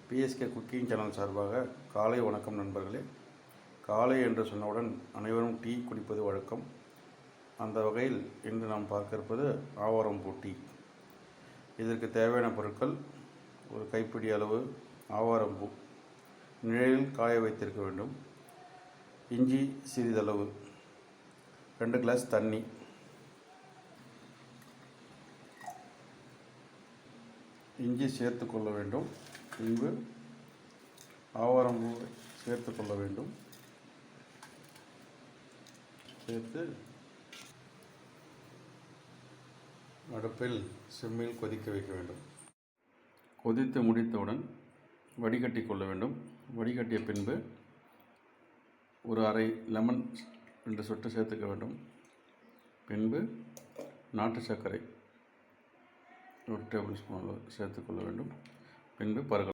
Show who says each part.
Speaker 1: PSK cooking channel சார்பாக காலை வணக்கம் நண்பர்களே. காலை என்று சொன்னவுடன் அனைவரும் டீ குடிப்பது வழக்கம். அந்த வகையில் இன்று நாம் பார்க்க இருப்பது ஆவாரம்பூ டீ. இதற்கு தேவையான பொருட்கள்: ஒரு கைப்பிடி அளவு ஆவாரம்பூ நிழலில் காய வைத்திருக்க வேண்டும், இஞ்சி சிறிதளவு, 2 கிளாஸ் தண்ணி, இஞ்சி சேர்த்து கொள்ள வேண்டும். பின்பு ஆவாரம்பூ சேர்த்து கொள்ள வேண்டும். சேர்த்து அடுப்பில் சிம்மில் கொதிக்க வைக்க வேண்டும். கொதித்து முடித்தவுடன் வடிகட்டி கொள்ள வேண்டும். வடிகட்டிய பின்பு ஒரு அரை லெமன் 2 சொட்டு சேர்த்துக்க வேண்டும். பின்பு நாட்டு சர்க்கரை 1 டேபிள் ஸ்பூன் அளவு சேர்த்துக்கொள்ள வேண்டும். பின்பு பருக